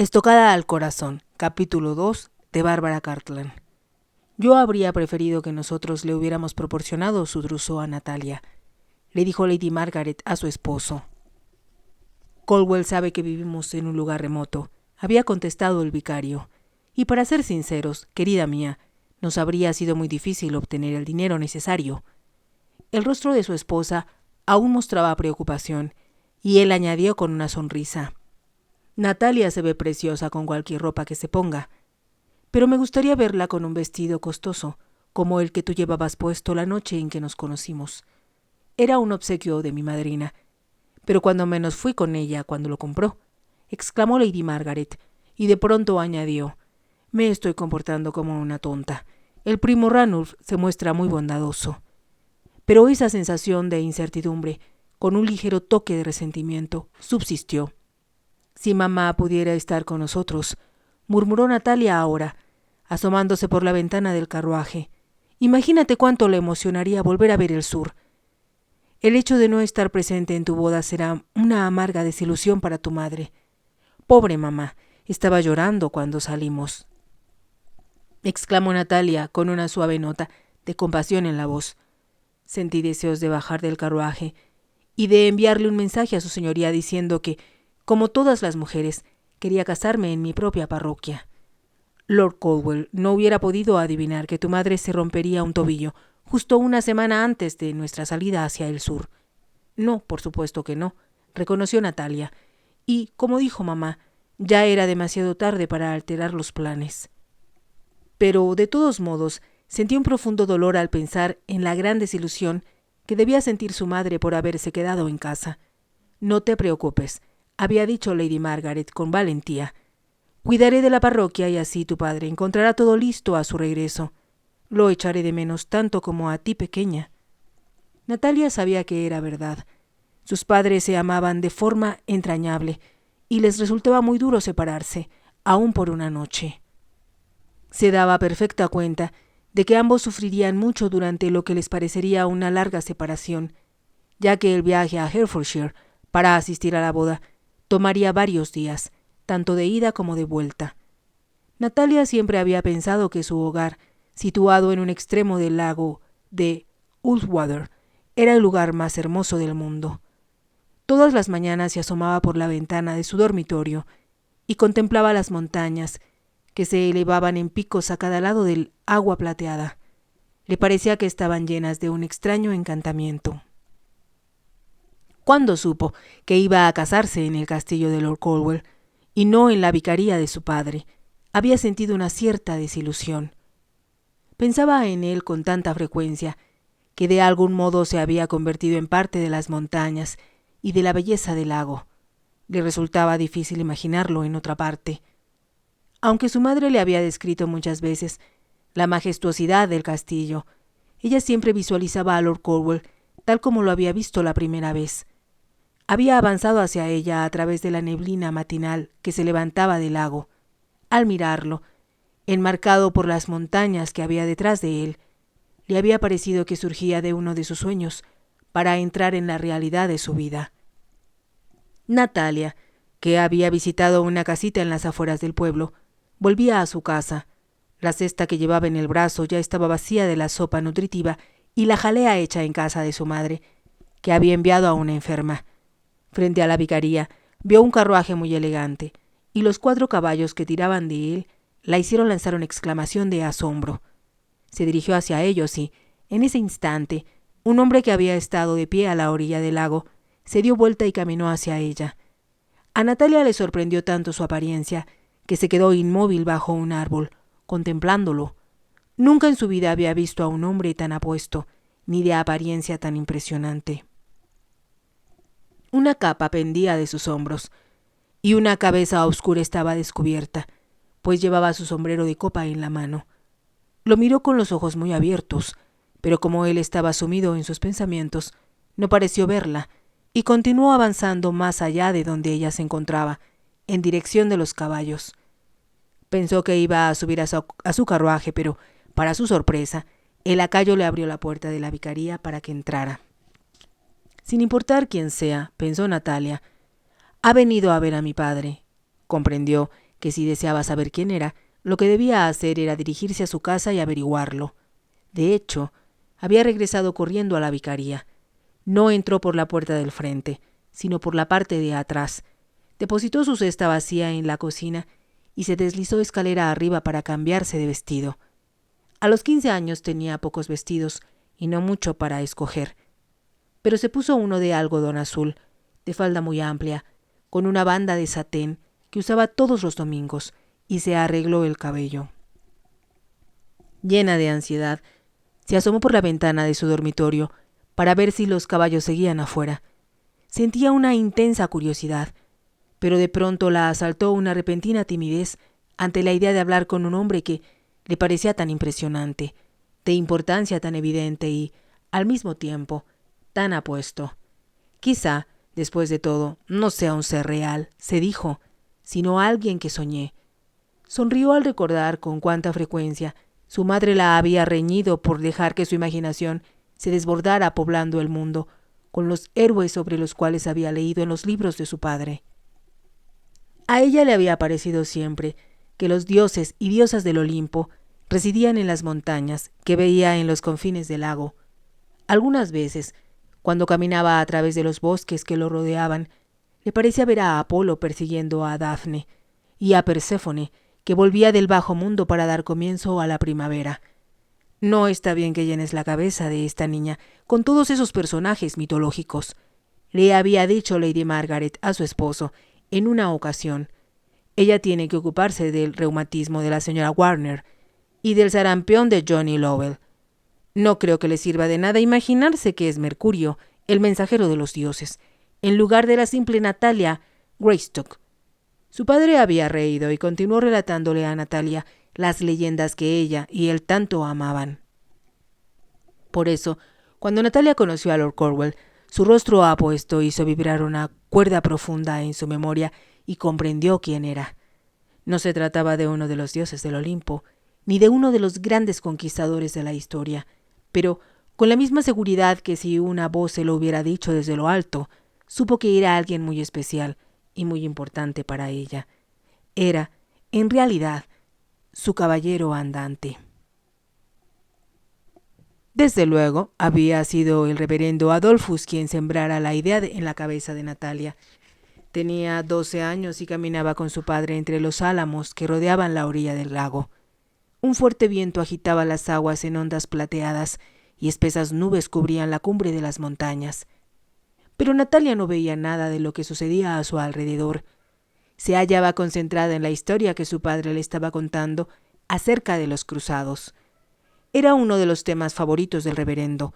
Estocada al corazón, capítulo 2 de Bárbara Cartland. Yo habría preferido que nosotros le hubiéramos proporcionado su trousseau a Natalia, le dijo Lady Margaret a su esposo. Caldwell sabe que vivimos en un lugar remoto, había contestado el vicario, y para ser sinceros, querida mía, nos habría sido muy difícil obtener el dinero necesario. El rostro de su esposa aún mostraba preocupación, y él añadió con una sonrisa: Natalia se ve preciosa con cualquier ropa que se ponga, pero me gustaría verla con un vestido costoso, como el que tú llevabas puesto la noche en que nos conocimos. Era un obsequio de mi madrina, pero cuando menos fui con ella cuando lo compró, exclamó Lady Margaret, y de pronto añadió: me estoy comportando como una tonta. El primo Ranulph se muestra muy bondadoso. Pero esa sensación de incertidumbre, con un ligero toque de resentimiento, subsistió. Si mamá pudiera estar con nosotros, murmuró Natalia ahora, asomándose por la ventana del carruaje. Imagínate cuánto le emocionaría volver a ver el sur. El hecho de no estar presente en tu boda será una amarga desilusión para tu madre. Pobre mamá, estaba llorando cuando salimos, exclamó Natalia con una suave nota de compasión en la voz. Sentí deseos de bajar del carruaje y de enviarle un mensaje a su señoría diciendo que, como todas las mujeres, quería casarme en mi propia parroquia. Lord Caldwell no hubiera podido adivinar que tu madre se rompería un tobillo justo una semana antes de nuestra salida hacia el sur. No, por supuesto que no, reconoció Natalia, y, como dijo mamá, ya era demasiado tarde para alterar los planes. Pero, de todos modos, sentí un profundo dolor al pensar en la gran desilusión que debía sentir su madre por haberse quedado en casa. No te preocupes, había dicho Lady Margaret con valentía. Cuidaré de la parroquia y así tu padre encontrará todo listo a su regreso. Lo echaré de menos tanto como a ti, pequeña. Natalia sabía que era verdad. Sus padres se amaban de forma entrañable y les resultaba muy duro separarse, aun por una noche. Se daba perfecta cuenta de que ambos sufrirían mucho durante lo que les parecería una larga separación, ya que el viaje a Herefordshire para asistir a la boda tomaría varios días, tanto de ida como de vuelta. Natalia siempre había pensado que su hogar, situado en un extremo del lago de Ullwater, era el lugar más hermoso del mundo. Todas las mañanas se asomaba por la ventana de su dormitorio y contemplaba las montañas que se elevaban en picos a cada lado del agua plateada. Le parecía que estaban llenas de un extraño encantamiento. Cuando supo que iba a casarse en el castillo de Lord Caldwell y no en la vicaría de su padre, había sentido una cierta desilusión. Pensaba en él con tanta frecuencia que de algún modo se había convertido en parte de las montañas y de la belleza del lago. Le resultaba difícil imaginarlo en otra parte. Aunque su madre le había descrito muchas veces la majestuosidad del castillo, ella siempre visualizaba a Lord Caldwell tal como lo había visto la primera vez. Había avanzado hacia ella a través de la neblina matinal que se levantaba del lago. Al mirarlo, enmarcado por las montañas que había detrás de él, le había parecido que surgía de uno de sus sueños para entrar en la realidad de su vida. Natalia, que había visitado una casita en las afueras del pueblo, volvía a su casa. La cesta que llevaba en el brazo ya estaba vacía de la sopa nutritiva y la jalea hecha en casa de su madre, que había enviado a una enferma. Frente a la vicaría, vio un carruaje muy elegante, y los 4 caballos que tiraban de él la hicieron lanzar una exclamación de asombro. Se dirigió hacia ellos y, en ese instante, un hombre que había estado de pie a la orilla del lago se dio vuelta y caminó hacia ella. A Natalia le sorprendió tanto su apariencia que se quedó inmóvil bajo un árbol, contemplándolo. Nunca en su vida había visto a un hombre tan apuesto, ni de apariencia tan impresionante. Una capa pendía de sus hombros, y una cabeza oscura estaba descubierta, pues llevaba su sombrero de copa en la mano. Lo miró con los ojos muy abiertos, pero como él estaba sumido en sus pensamientos, no pareció verla, y continuó avanzando más allá de donde ella se encontraba, en dirección de los caballos. Pensó que iba a subir a su carruaje, pero, para su sorpresa, el lacayo le abrió la puerta de la vicaría para que entrara. Sin importar quién sea, pensó Natalia, ha venido a ver a mi padre. Comprendió que si deseaba saber quién era, lo que debía hacer era dirigirse a su casa y averiguarlo. De hecho, había regresado corriendo a la vicaría. No entró por la puerta del frente, sino por la parte de atrás. Depositó su cesta vacía en la cocina y se deslizó escalera arriba para cambiarse de vestido. A los 15 años tenía pocos vestidos y no mucho para escoger, pero se puso uno de algodón azul, de falda muy amplia, con una banda de satén que usaba todos los domingos, y se arregló el cabello. Llena de ansiedad, se asomó por la ventana de su dormitorio para ver si los caballos seguían afuera. Sentía una intensa curiosidad, pero de pronto la asaltó una repentina timidez ante la idea de hablar con un hombre que le parecía tan impresionante, de importancia tan evidente y, al mismo tiempo, tan apuesto. Quizá, después de todo, no sea un ser real, se dijo, sino alguien que soñé. Sonrió al recordar con cuánta frecuencia su madre la había reñido por dejar que su imaginación se desbordara poblando el mundo con los héroes sobre los cuales había leído en los libros de su padre. A ella le había parecido siempre que los dioses y diosas del Olimpo residían en las montañas que veía en los confines del lago. Algunas veces, cuando caminaba a través de los bosques que lo rodeaban, le parecía ver a Apolo persiguiendo a Dafne y a Perséfone, que volvía del bajo mundo para dar comienzo a la primavera. No está bien que llenes la cabeza de esta niña con todos esos personajes mitológicos, le había dicho Lady Margaret a su esposo en una ocasión. Ella tiene que ocuparse del reumatismo de la señora Warner y del sarampión de Johnny Lowell. No creo que le sirva de nada imaginarse que es Mercurio, el mensajero de los dioses, en lugar de la simple Natalia Greystock. Su padre había reído y continuó relatándole a Natalia las leyendas que ella y él tanto amaban. Por eso, cuando Natalia conoció a Lord Cornwall, su rostro apuesto hizo vibrar una cuerda profunda en su memoria y comprendió quién era. No se trataba de uno de los dioses del Olimpo, ni de uno de los grandes conquistadores de la historia, pero con la misma seguridad que si una voz se lo hubiera dicho desde lo alto, supo que era alguien muy especial y muy importante para ella. Era, en realidad, su caballero andante. Desde luego, había sido el reverendo Adolphus quien sembrara la idea en la cabeza de Natalia. Tenía 12 años y caminaba con su padre entre los álamos que rodeaban la orilla del lago. Un fuerte viento agitaba las aguas en ondas plateadas y espesas nubes cubrían la cumbre de las montañas. Pero Natalia no veía nada de lo que sucedía a su alrededor. Se hallaba concentrada en la historia que su padre le estaba contando acerca de los cruzados. Era uno de los temas favoritos del reverendo,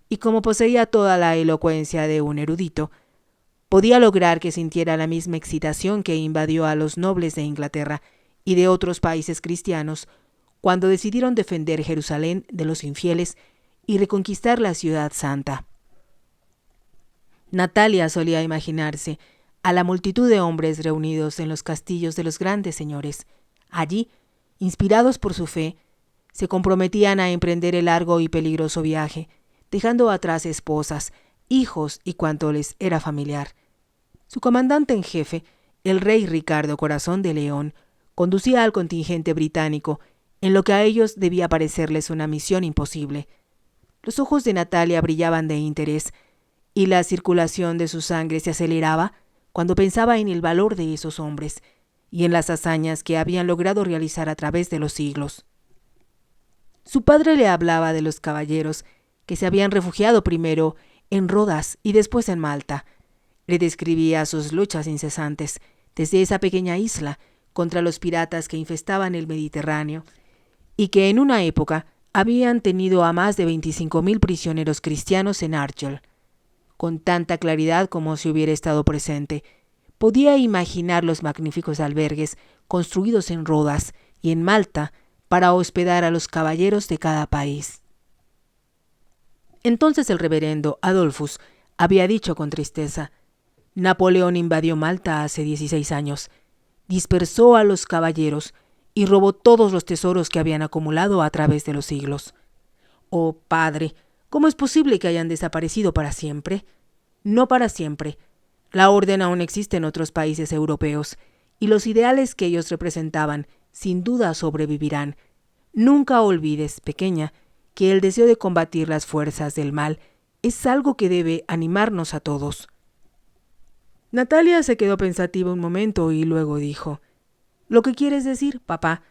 y como poseía toda la elocuencia de un erudito, podía lograr que sintiera la misma excitación que invadió a los nobles de Inglaterra y de otros países cristianos cuando decidieron defender Jerusalén de los infieles y reconquistar la ciudad santa. Natalia solía imaginarse a la multitud de hombres reunidos en los castillos de los grandes señores. Allí, inspirados por su fe, se comprometían a emprender el largo y peligroso viaje, dejando atrás esposas, hijos y cuanto les era familiar. Su comandante en jefe, el rey Ricardo Corazón de León, conducía al contingente británico en lo que a ellos debía parecerles una misión imposible. Los ojos de Natalia brillaban de interés y la circulación de su sangre se aceleraba cuando pensaba en el valor de esos hombres y en las hazañas que habían logrado realizar a través de los siglos. Su padre le hablaba de los caballeros que se habían refugiado primero en Rodas y después en Malta. Le describía sus luchas incesantes desde esa pequeña isla contra los piratas que infestaban el Mediterráneo y que en una época habían tenido a más de 25.000 prisioneros cristianos en Argel. Con tanta claridad como si hubiera estado presente, podía imaginar los magníficos albergues construidos en Rodas y en Malta para hospedar a los caballeros de cada país. Entonces el reverendo Adolphus había dicho con tristeza: Napoleón invadió Malta hace 16 años, dispersó a los caballeros y robó todos los tesoros que habían acumulado a través de los siglos. Oh, padre, ¿cómo es posible que hayan desaparecido para siempre? No para siempre. La orden aún existe en otros países europeos, y los ideales que ellos representaban sin duda sobrevivirán. Nunca olvides, pequeña, que el deseo de combatir las fuerzas del mal es algo que debe animarnos a todos. Natalia se quedó pensativa un momento y luego dijo: «Lo que quieres decir, papá,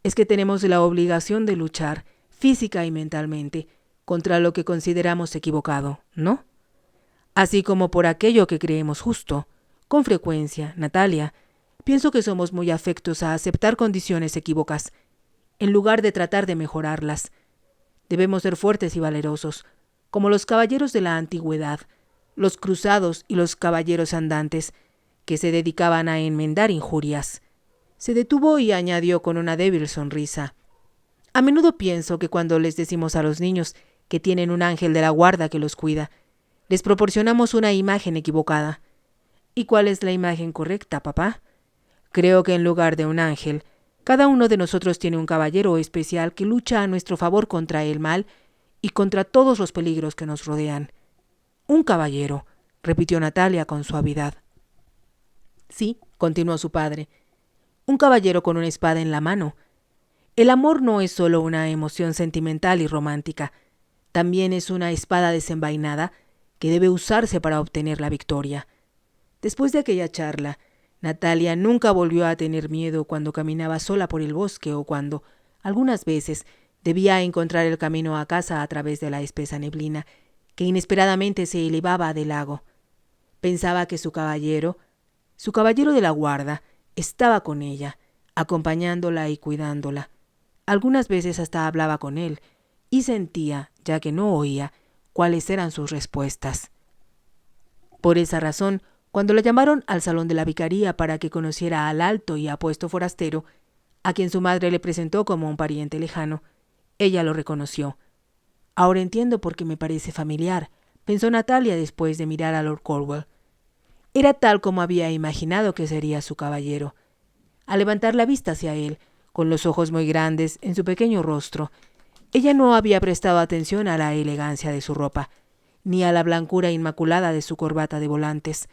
es que tenemos la obligación de luchar, física y mentalmente, contra lo que consideramos equivocado, ¿no? Así como por aquello que creemos justo. Con frecuencia, Natalia, pienso que somos muy afectos a aceptar condiciones equívocas, en lugar de tratar de mejorarlas. Debemos ser fuertes y valerosos, como los caballeros de la antigüedad, los cruzados y los caballeros andantes, que se dedicaban a enmendar injurias». Se detuvo y añadió con una débil sonrisa: «A menudo pienso que cuando les decimos a los niños que tienen un ángel de la guarda que los cuida, les proporcionamos una imagen equivocada». «¿Y cuál es la imagen correcta, papá?» «Creo que en lugar de un ángel, cada uno de nosotros tiene un caballero especial que lucha a nuestro favor contra el mal y contra todos los peligros que nos rodean». «Un caballero», repitió Natalia con suavidad. «Sí», continuó su padre, «un caballero con una espada en la mano. El amor no es solo una emoción sentimental y romántica, también es una espada desenvainada que debe usarse para obtener la victoria». Después de aquella charla, Natalia nunca volvió a tener miedo cuando caminaba sola por el bosque o cuando, algunas veces, debía encontrar el camino a casa a través de la espesa neblina que inesperadamente se elevaba del lago. Pensaba que su caballero de la guarda, estaba con ella, acompañándola y cuidándola. Algunas veces hasta hablaba con él, y sentía, ya que no oía, cuáles eran sus respuestas. Por esa razón, cuando la llamaron al salón de la vicaría para que conociera al alto y apuesto forastero, a quien su madre le presentó como un pariente lejano, ella lo reconoció. «Ahora entiendo por qué me parece familiar», pensó Natalia después de mirar a Lord Cornwall. Era tal como había imaginado que sería su caballero. Al levantar la vista hacia él, con los ojos muy grandes en su pequeño rostro, ella no había prestado atención a la elegancia de su ropa, ni a la blancura inmaculada de su corbata de volantes,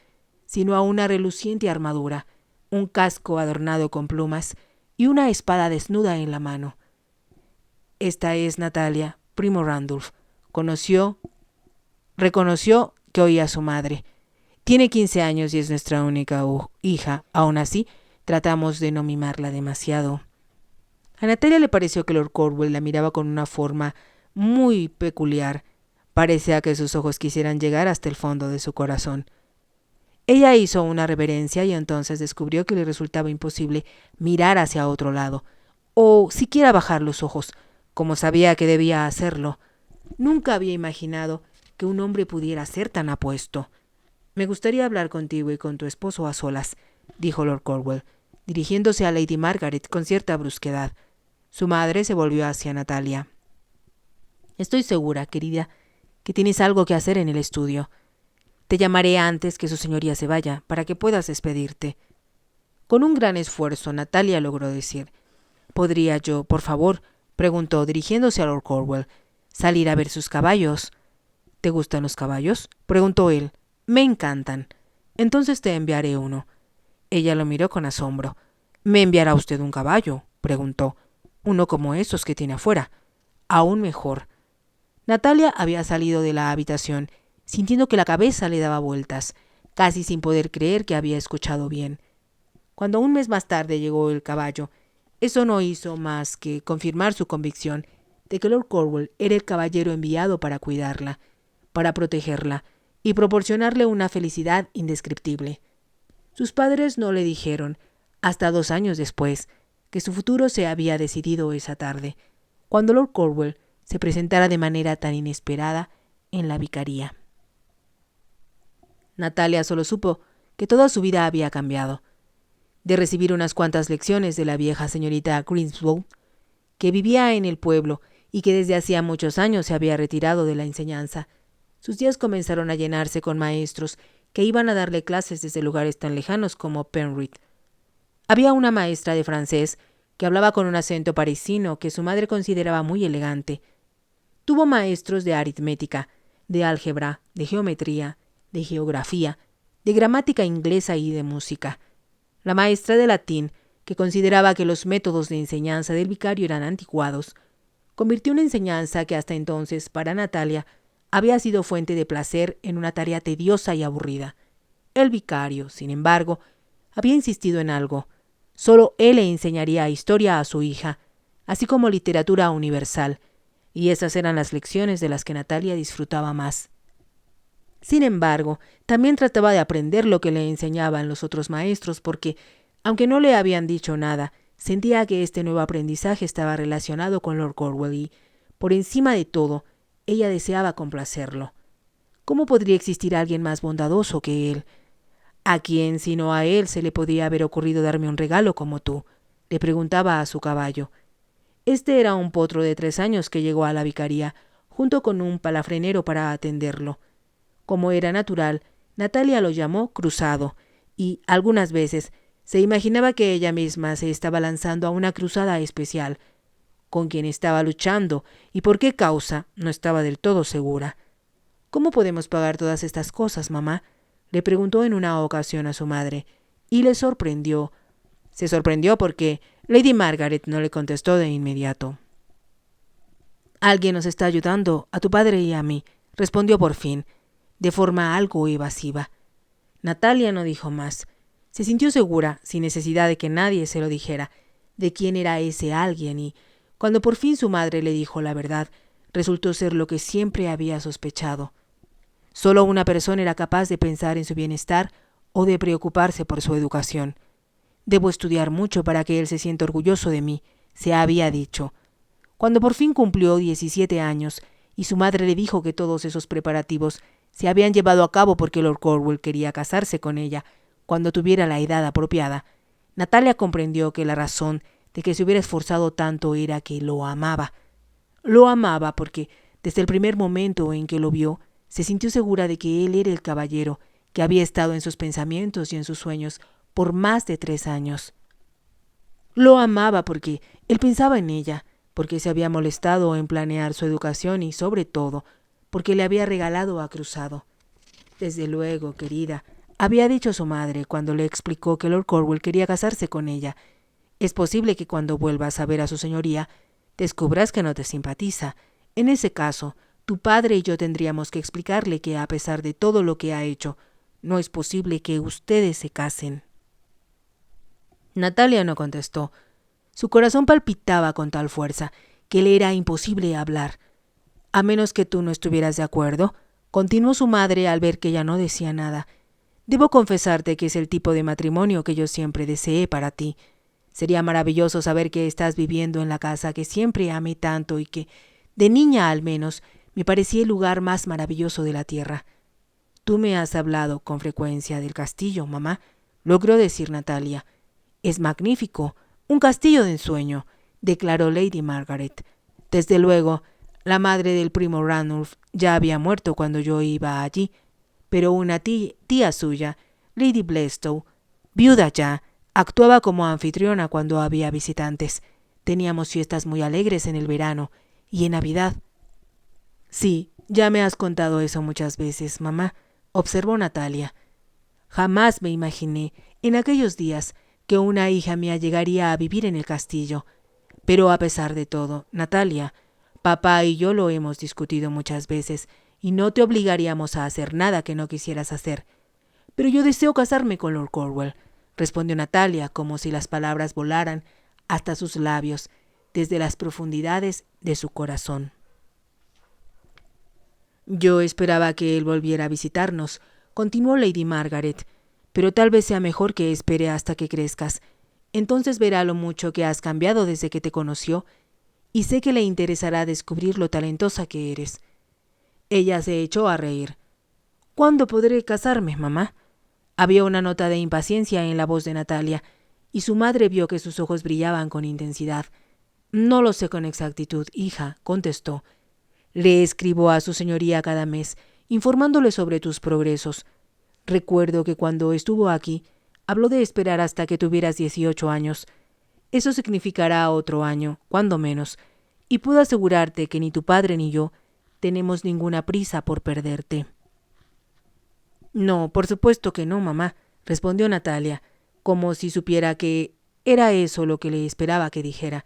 sino a una reluciente armadura, un casco adornado con plumas y una espada desnuda en la mano. «Esta es Natalia, primo Randolph», reconoció que oía a su madre. «Tiene 15 años y es nuestra única hija. Aún así, tratamos de no mimarla demasiado». A Natalia le pareció que Lord Cornwall la miraba con una forma muy peculiar. Parecía que sus ojos quisieran llegar hasta el fondo de su corazón. Ella hizo una reverencia y entonces descubrió que le resultaba imposible mirar hacia otro lado, o siquiera bajar los ojos, como sabía que debía hacerlo. Nunca había imaginado que un hombre pudiera ser tan apuesto. «Me gustaría hablar contigo y con tu esposo a solas», dijo Lord Cornwall, dirigiéndose a Lady Margaret con cierta brusquedad. Su madre se volvió hacia Natalia. «Estoy segura, querida, que tienes algo que hacer en el estudio. Te llamaré antes que su señoría se vaya, para que puedas despedirte». Con un gran esfuerzo, Natalia logró decir: «¿Podría yo, por favor?», preguntó, dirigiéndose a Lord Cornwall, «salir a ver sus caballos». «¿Te gustan los caballos?», preguntó él. «Me encantan». «Entonces te enviaré uno». Ella lo miró con asombro. «¿Me enviará usted un caballo?», preguntó. «Uno como esos que tiene afuera». «Aún mejor». Natalia había salido de la habitación, sintiendo que la cabeza le daba vueltas, casi sin poder creer que había escuchado bien. Cuando un mes más tarde llegó el caballo, eso no hizo más que confirmar su convicción de que Lord Cornwall era el caballero enviado para cuidarla, para protegerla y proporcionarle una felicidad indescriptible. Sus padres no le dijeron, hasta 2 años después, que su futuro se había decidido esa tarde, cuando Lord Cornwall se presentara de manera tan inesperada en la vicaría. Natalia solo supo que toda su vida había cambiado. De recibir unas cuantas lecciones de la vieja señorita Grimsbourne, que vivía en el pueblo y que desde hacía muchos años se había retirado de la enseñanza, sus días comenzaron a llenarse con maestros que iban a darle clases desde lugares tan lejanos como Penrith. Había una maestra de francés que hablaba con un acento parisino que su madre consideraba muy elegante. Tuvo maestros de aritmética, de álgebra, de geometría, de geografía, de gramática inglesa y de música. La maestra de latín, que consideraba que los métodos de enseñanza del vicario eran anticuados, convirtió una enseñanza que hasta entonces, para Natalia, había sido fuente de placer en una tarea tediosa y aburrida. El vicario, sin embargo, había insistido en algo. Solo él le enseñaría historia a su hija, así como literatura universal, y esas eran las lecciones de las que Natalia disfrutaba más. Sin embargo, también trataba de aprender lo que le enseñaban los otros maestros porque, aunque no le habían dicho nada, sentía que este nuevo aprendizaje estaba relacionado con Lord Cornwall y, por encima de todo, ella deseaba complacerlo. ¿Cómo podría existir alguien más bondadoso que él? ¿A quién sino a él se le podía haber ocurrido darme un regalo como tú?, le preguntaba a su caballo. Este era un potro de 3 años que llegó a la vicaría, junto con un palafrenero para atenderlo. Como era natural, Natalia lo llamó Cruzado, y algunas veces se imaginaba que ella misma se estaba lanzando a una cruzada especial. Con quien estaba luchando y por qué causa no estaba del todo segura. ¿Cómo podemos pagar todas estas cosas, mamá?, le preguntó en una ocasión a su madre, y le sorprendió. Se sorprendió porque Lady Margaret no le contestó de inmediato. «Alguien nos está ayudando, a tu padre y a mí», respondió por fin, de forma algo evasiva. Natalia no dijo más. Se sintió segura, sin necesidad de que nadie se lo dijera, de quién era ese alguien y, cuando por fin su madre le dijo la verdad, resultó ser lo que siempre había sospechado. Solo una persona era capaz de pensar en su bienestar o de preocuparse por su educación. «Debo estudiar mucho para que él se sienta orgulloso de mí», se había dicho. Cuando por fin cumplió 17 años y su madre le dijo que todos esos preparativos se habían llevado a cabo porque Lord Cornwall quería casarse con ella cuando tuviera la edad apropiada, Natalia comprendió que la razón de que se hubiera esforzado tanto era que lo amaba. Lo amaba porque, desde el primer momento en que lo vio, se sintió segura de que él era el caballero que había estado en sus pensamientos y en sus sueños por más de 3 años. Lo amaba porque él pensaba en ella, porque se había molestado en planear su educación y, sobre todo, porque le había regalado a Cruzado. «Desde luego, querida», había dicho su madre cuando le explicó que Lord Cornwall quería casarse con ella. «Es posible que cuando vuelvas a ver a su señoría descubras que no te simpatiza. En ese caso, tu padre y yo tendríamos que explicarle que, a pesar de todo lo que ha hecho, no es posible que ustedes se casen». Natalia no contestó. Su corazón palpitaba con tal fuerza que le era imposible hablar. «A menos que tú no estuvieras de acuerdo», continuó su madre al ver que ella no decía nada. «Debo confesarte que es el tipo de matrimonio que yo siempre deseé para ti. Sería maravilloso saber que estás viviendo en la casa que siempre amé tanto y que, de niña al menos, me parecía el lugar más maravilloso de la tierra». «Tú me has hablado con frecuencia del castillo, mamá», logró decir Natalia. «Es magnífico, un castillo de ensueño», declaró Lady Margaret. «Desde luego, la madre del primo Ranulph ya había muerto cuando yo iba allí, pero una tía suya, Lady Blestow, viuda ya, actuaba como anfitriona cuando había visitantes. Teníamos fiestas muy alegres en el verano y en Navidad». «Sí, ya me has contado eso muchas veces, mamá», observó Natalia. «Jamás me imaginé, en aquellos días, que una hija mía llegaría a vivir en el castillo. Pero a pesar de todo, Natalia, papá y yo lo hemos discutido muchas veces y no te obligaríamos a hacer nada que no quisieras hacer. Pero yo deseo casarme con Lord Cornwall», respondió Natalia, como si las palabras volaran hasta sus labios, desde las profundidades de su corazón. «Yo esperaba que él volviera a visitarnos», continuó Lady Margaret, «pero tal vez sea mejor que espere hasta que crezcas. Entonces verá lo mucho que has cambiado desde que te conoció, y sé que le interesará descubrir lo talentosa que eres». Ella se echó a reír. «¿Cuándo podré casarme, mamá?». Había una nota de impaciencia en la voz de Natalia, y su madre vio que sus ojos brillaban con intensidad. «No lo sé con exactitud, hija», contestó. «Le escribo a su señoría cada mes, informándole sobre tus progresos. Recuerdo que cuando estuvo aquí, habló de esperar hasta que tuvieras 18 años. Eso significará otro año, cuando menos, y puedo asegurarte que ni tu padre ni yo tenemos ninguna prisa por perderte». «No, por supuesto que no, mamá», respondió Natalia. como si supiera que era eso lo que le esperaba que dijera.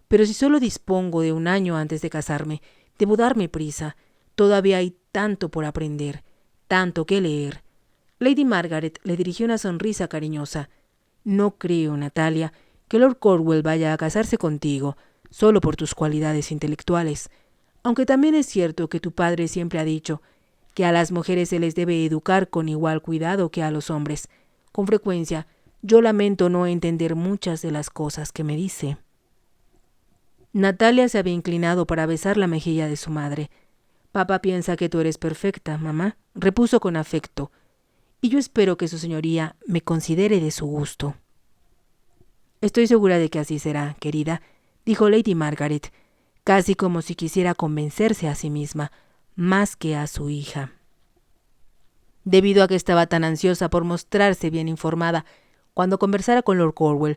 Pero si solo dispongo de 1 año antes de casarme, debo darme prisa. Todavía hay tanto por aprender, tanto que leer. Lady Margaret le dirigió una sonrisa cariñosa. No creo, Natalia, que Lord Cornwall vaya a casarse contigo, solo por tus cualidades intelectuales, aunque también es cierto que tu padre siempre ha dicho que a las mujeres se les debe educar con igual cuidado que a los hombres. Con frecuencia, yo lamento no entender muchas de las cosas que me dice. Natalia se había inclinado para besar la mejilla de su madre. Papá piensa que tú eres perfecta, mamá, repuso con afecto, y yo espero que su señoría me considere de su gusto. Estoy segura de que así será, querida, dijo Lady Margaret, casi como si quisiera convencerse a sí misma, más que a su hija. Debido a que estaba tan ansiosa por mostrarse bien informada cuando conversara con Lord Cornwall,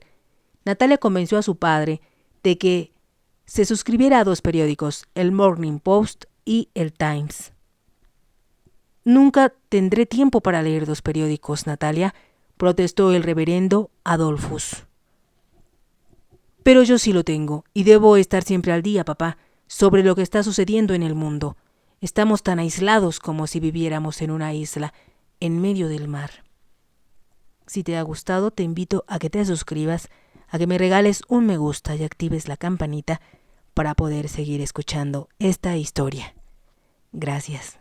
Natalia convenció a su padre de que se suscribiera a 2 periódicos, el Morning Post y el Times. Nunca tendré tiempo para leer 2 periódicos, Natalia, protestó el reverendo Adolphus. Pero yo sí lo tengo, y debo estar siempre al día, papá, sobre lo que está sucediendo en el mundo. Estamos tan aislados como si viviéramos en una isla, en medio del mar. Si te ha gustado, te invito a que te suscribas, a que me regales un me gusta y actives la campanita para poder seguir escuchando esta historia. Gracias.